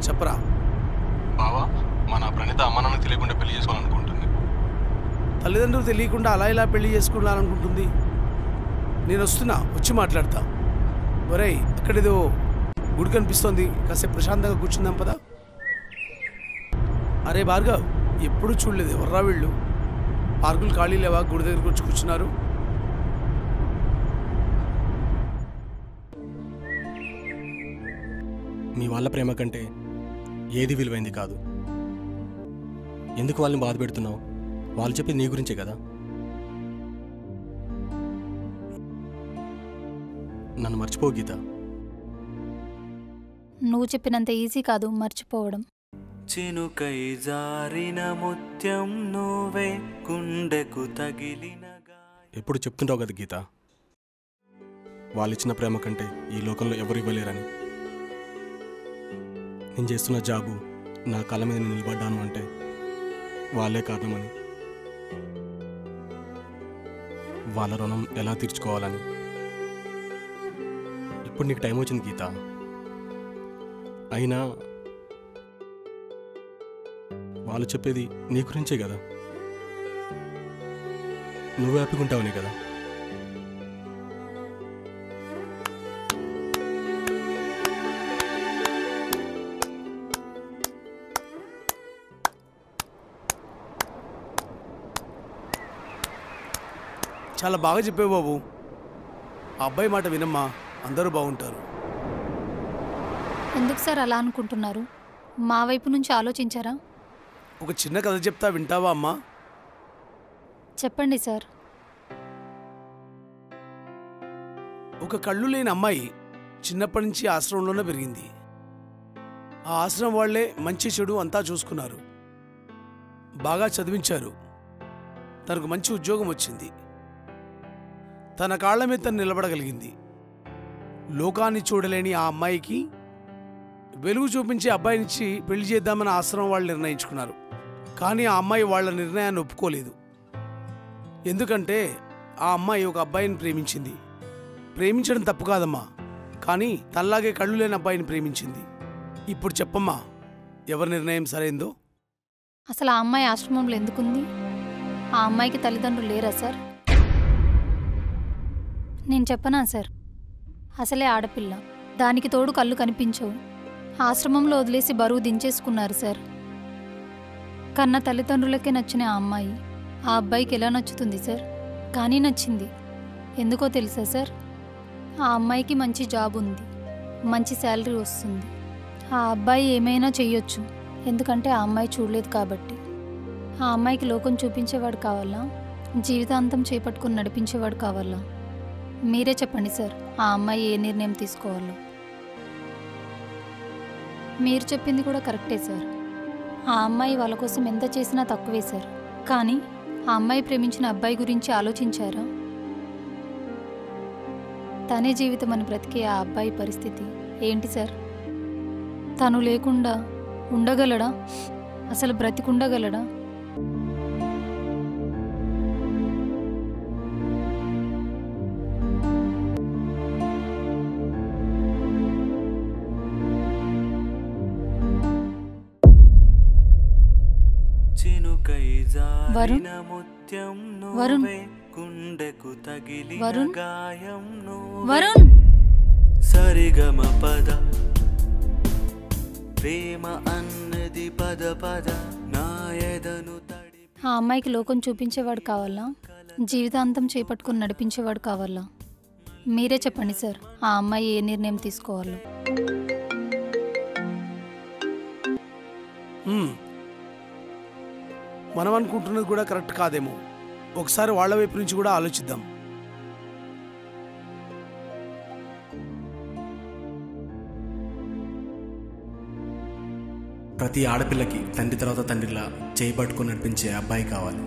చెప్పరా బావా, మన ప్రణీత అమ్మ నాన్న తెలియకుండా పెళ్లి చేసుకోవాలనుకుంటుంది. తల్లిదండ్రులు తెలియకుండా అలా ఇలా పెళ్లి చేసుకుంటాననుకుంటుంది. నేను వస్తున్నా, వచ్చి మాట్లాడతా. ఒరేయ్, అక్కడేదో గుడి కనిపిస్తోంది, కాసేపు ప్రశాంతంగా కూర్చుందాం పదా. అరే భార్గవ్, ఎప్పుడూ చూడలేదు, ఎవర్రా వీళ్ళు? పార్కులు ఖాళీ లేవా? గుడి దగ్గరకు వచ్చి కూర్చున్నారు. మీ వాళ్ళ ప్రేమ కంటే ఏది విలువైంది కాదు. ఎందుకు వాళ్ళని బాధ పెడుతున్నావు? వాళ్ళు చెప్పేది నీ గురించే కదా. నన్ను మర్చిపో గీత. నువ్వు చెప్పినంత ఈజీ కాదు మర్చిపోవడం. చినుకై జారిన ముత్యం నువ్వే, గుండెకు తగిలిన. ఎప్పుడు చెప్తుంటావు కదా గీత, వాళ్ళు ఇచ్చిన ప్రేమ కంటే ఈ లోకంలో ఎవరు ఇవ్వలేరని. నేను చేస్తున్న జాబు, నా కళ్ళ మీద నేను నిలబడ్డాను అంటే వాళ్ళే కారణమని, వాళ్ళ రుణం ఎలా తీర్చుకోవాలని. ఇప్పుడు నీకు టైం వచ్చింది గీత. అయినా వాళ్ళు చెప్పేది నీ గురించే కదా. నువ్వు హ్యాపీగా ఉంటావని కదా. చాలా బాగా చెప్పావు బాబు. ఆ అబ్బాయి మాట వినమ్మా, అందరూ బాగుంటారు. ఎందుకు సార్ అలా అనుకుంటున్నారు? మా వైపు నుంచి ఆలోచించారా? ఒక చిన్న కథ చెప్తా, వింటావా అమ్మా? చెప్పండి సార్. ఒక కళ్ళు లేని అమ్మాయి చిన్నప్పటి నుంచి ఆశ్రమంలోనే పెరిగింది. ఆ ఆశ్రమం వాళ్లే మంచి చెడు అంతా చూసుకున్నారు, బాగా చదివించారు. తనకు మంచి ఉద్యోగం వచ్చింది. తన కాళ్ల మీద తను నిలబడగలిగింది. లోకాన్ని చూడలేని ఆ అమ్మాయికి వెలుగు చూపించే అబ్బాయినిచ్చి పెళ్లి చేద్దామని ఆశ్రమం వాళ్ళు నిర్ణయించుకున్నారు. కానీ ఆ అమ్మాయి వాళ్ళ నిర్ణయాన్ని ఒప్పుకోలేదు. ఎందుకంటే ఆ అమ్మాయి ఒక అబ్బాయిని ప్రేమించింది. ప్రేమించడం తప్పు కాదమ్మా, కానీ తనలాగే కళ్ళు లేని అబ్బాయిని ప్రేమించింది. ఇప్పుడు చెప్పమ్మా, ఎవరి నిర్ణయం సరైందో? అసలు ఆ అమ్మాయి ఆశ్రమంలో ఎందుకుంది? ఆ అమ్మాయికి తల్లిదండ్రులు లేరా సార్? నేను చెప్పనా సార్, అసలే ఆడపిల్ల, దానికి తోడు కళ్ళు కనిపించవు. ఆశ్రమంలో వదిలేసి బరువు దించేసుకున్నారు సార్. కన్న తల్లిదండ్రులకే నచ్చిన ఆ అమ్మాయి ఆ అబ్బాయికి ఎలా నచ్చుతుంది సార్? కానీ నచ్చింది. ఎందుకో తెలుసా సార్? ఆ అమ్మాయికి మంచి జాబ్ ఉంది, మంచి శాలరీ వస్తుంది. ఆ అబ్బాయి ఏమైనా చెయ్యొచ్చు, ఎందుకంటే ఆ అమ్మాయి చూడలేదు కాబట్టి. ఆ అమ్మాయికి లోకం చూపించేవాడు కావాలా, జీవితాంతం చేపట్టుకుని నడిపించేవాడు కావాలా? మీరే చెప్పండి సార్, ఆ అమ్మాయి ఏ నిర్ణయం తీసుకోవాలో. మీరు చెప్పింది కూడా కరెక్టే సార్. ఆ అమ్మాయి వాళ్ళ కోసం ఎంత చేసినా తక్కువే సార్. కానీ ఆ అమ్మాయి ప్రేమించిన అబ్బాయి గురించి ఆలోచించారా? తనే జీవితం అని బ్రతికే ఆ అబ్బాయి పరిస్థితి ఏంటి సార్? తను లేకుండా ఉండగలడా? అసలు బ్రతికుండగలడా? వరుణ్, వరుణ్, వరుణ్, వరుణ్, సరిగమ పద ప్రేమ అన్నది పద పద నాయదను తడి. ఆ అమ్మాయికి లోకం చూపించేవాడు కావాలా, జీవితాంతం చేపట్టుకుని నడిపించేవాడు కావాలా? మీరే చెప్పండి సార్, ఆ అమ్మాయి ఏ నిర్ణయం తీసుకోవాలో. మనం అనుకుంటున్నది కూడా కరెక్ట్ కాదేమో. ఒకసారి వాళ్ళ వైపు నుంచి కూడా ఆలోచిద్దాం. ప్రతి ఆడపిల్లకి తండ్రి తర్వాత తండ్రిలా చేయి పట్టుకొని నడిపించే అబ్బాయి కావాలి.